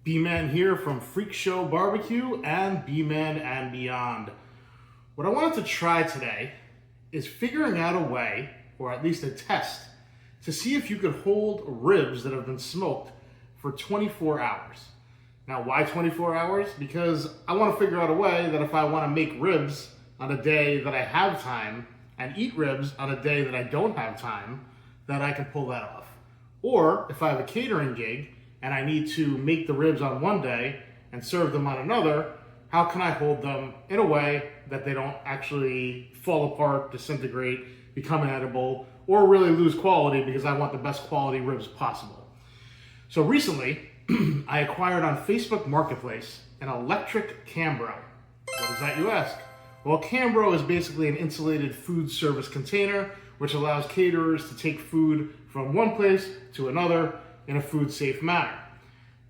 B-Man here from Freak Show Barbecue and B-Man and Beyond. What I wanted to try today is figuring out a way, or at least a test, to see if you could hold ribs that have been smoked for 24 hours. Now, why 24 hours? Because I want to figure out a way that if I want to make ribs on a day that I have time and eat ribs on a day that I don't have time, that I can pull that off. Or if I have a catering gig and I need to make the ribs on one day and serve them on another, how can I hold them in a way that they don't actually fall apart, disintegrate, become inedible, or really lose quality because I want the best quality ribs possible. So recently, I acquired on Facebook Marketplace an electric Cambro. What is that, you ask? Well, Cambro is basically an insulated food service container which allows caterers to take food from one place to another in a food safe manner.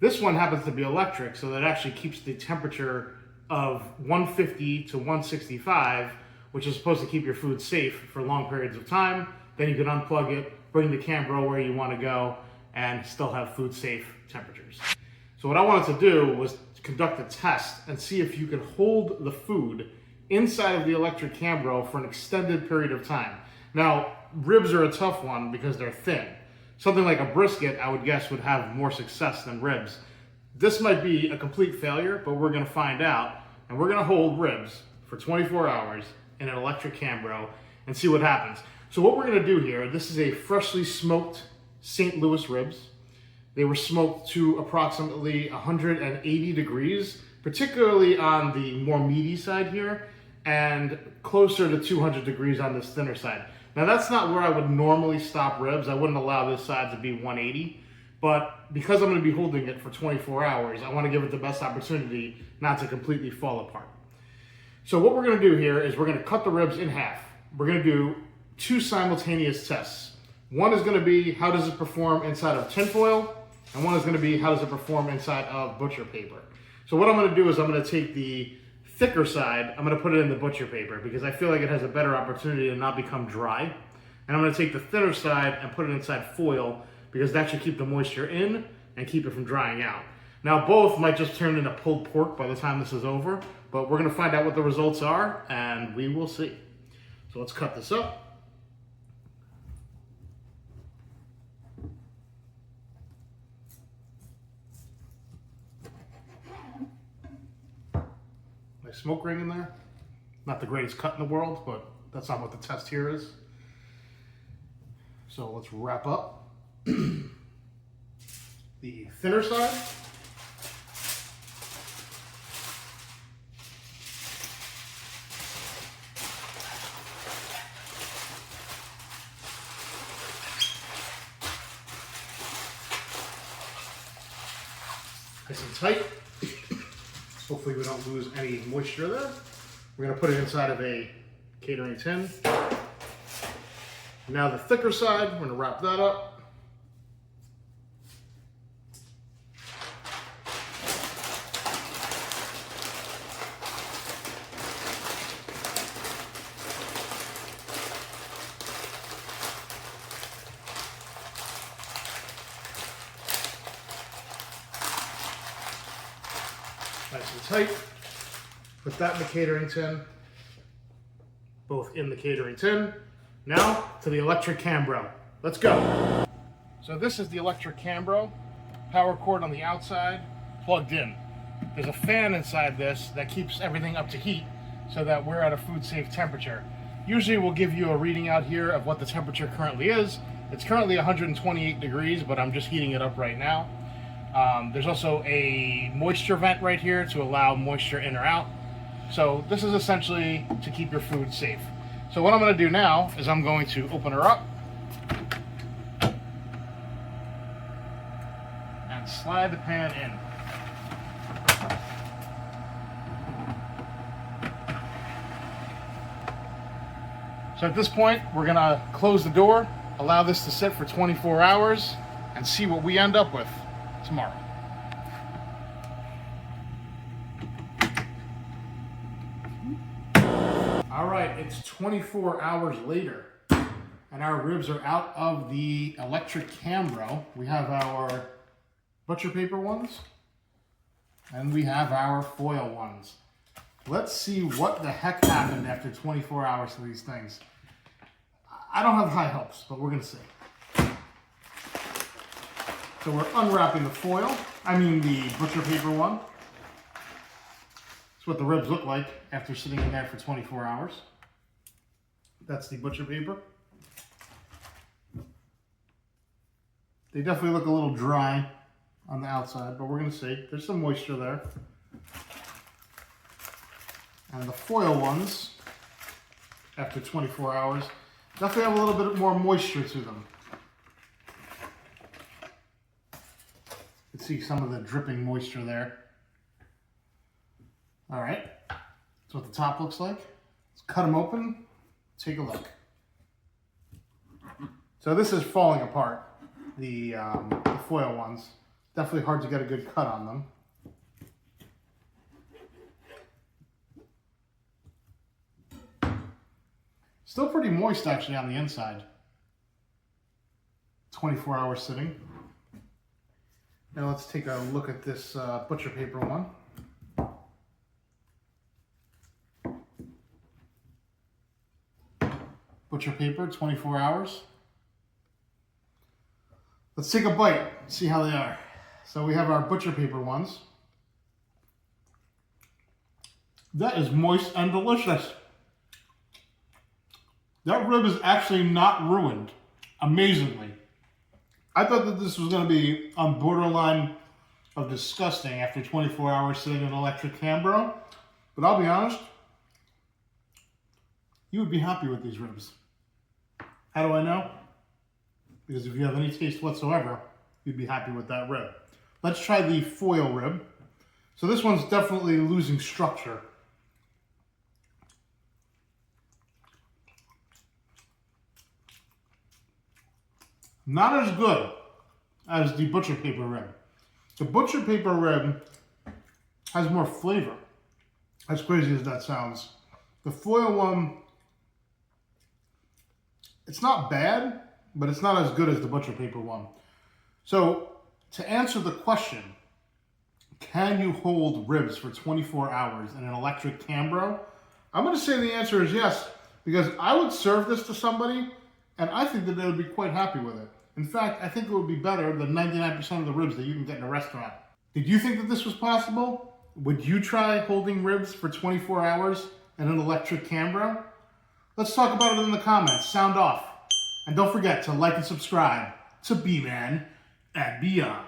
This one happens to be electric, so that actually keeps the temperature of 150 to 165, which is supposed to keep your food safe for long periods of time. Then you can unplug it, bring the Cambro where you want to go, and still have food safe temperatures. So what I wanted to do was conduct a test and see if you could hold the food inside of the electric Cambro for an extended period of time. Now, ribs are a tough one because they're thin. Something like a brisket, I would guess, would have more success than ribs. This might be a complete failure, but we're gonna find out, and we're gonna hold ribs for 24 hours in an electric Cambro and see what happens. So what we're gonna do here, this is a freshly smoked St. Louis ribs. They were smoked to approximately 180 degrees, particularly on the more meaty side here, and closer to 200 degrees on this thinner side. Now that's not where I would normally stop ribs. I wouldn't allow this side to be 180, but because I'm gonna be holding it for 24 hours, I wanna give it the best opportunity not to completely fall apart. So what we're gonna do here is we're gonna cut the ribs in half. We're gonna do two simultaneous tests. One is gonna be how does it perform inside of tinfoil, and one is gonna be how does it perform inside of butcher paper. So what I'm gonna do is I'm gonna take the thicker side, I'm gonna put it in the butcher paper because I feel like it has a better opportunity to not become dry. And I'm gonna take the thinner side and put it inside foil because that should keep the moisture in and keep it from drying out. Now both might just turn into pulled pork by the time this is over, but we're gonna find out what the results are and we will see. So let's cut this up. Nice smoke ring in there. Not the greatest cut in the world, but that's not what the test here is. So let's wrap up the thinner side. Nice and tight. Hopefully we don't lose any moisture there. We're gonna put it inside of a catering tin. Now the thicker side, we're gonna wrap that up. Nice and tight. Put that in the catering tin. Both in the catering tin. Now to the electric Cambro. Let's go. So this is the electric Cambro. Power cord on the outside, plugged in. There's a fan inside this that keeps everything up to heat so that we're at a food safe temperature. Usually we'll give you a reading out here of what the temperature currently is. It's currently 128 degrees, but I'm just heating it up right now. There's also a moisture vent right here to allow moisture in or out. So this is essentially to keep your food safe. So what I'm going to do now is I'm going to open her up and slide the pan in. So at this point, we're going to close the door, allow this to sit for 24 hours, and see what we end up with tomorrow. All right, it's 24 hours later, and our ribs are out of the electric Cambro. We have our butcher paper ones, And we have our foil ones. Let's see what the heck happened after 24 hours to these things. I don't have high hopes, but we're gonna see. So we're unwrapping the foil. I mean the butcher paper one. That's what the ribs look like after sitting in there for 24 hours. That's the butcher paper. They definitely look a little dry on the outside, but we're gonna see. There's some moisture there. And the foil ones, after 24 hours, definitely have a little bit more moisture to them. You can see some of the dripping moisture there. All right, that's what the top looks like. Let's cut them open, take a look. So this is falling apart, the foil ones. Definitely hard to get a good cut on them. Still pretty moist actually on the inside. 24 hours sitting. Now let's take a look at this butcher paper one. Butcher paper, 24 hours. Let's take a bite, see how they are. So we have our butcher paper ones. That is moist and delicious. That rib is actually not ruined, amazingly. I thought that this was going to be on borderline of disgusting after 24 hours sitting in an electric Cambro, but I'll be honest, you would be happy with these ribs. How do I know? Because if you have any taste whatsoever, you'd be happy with that rib. Let's try the foil rib. So this one's definitely losing structure. Not as good as the butcher paper rib. The butcher paper rib has more flavor. As crazy as that sounds. The foil one, it's not bad, but it's not as good as the butcher paper one. So to answer the question, can you hold ribs for 24 hours in an electric Cambro? I'm going to say the answer is yes, because I would serve this to somebody and I think that they would be quite happy with it. In fact, I think it would be better than 99% of the ribs that you can get in a restaurant. Did you think that this was possible? Would you try holding ribs for 24 hours in an electric Cambro? Let's talk about it in the comments. Sound off. And don't forget to like and subscribe to B-Man and Beyond.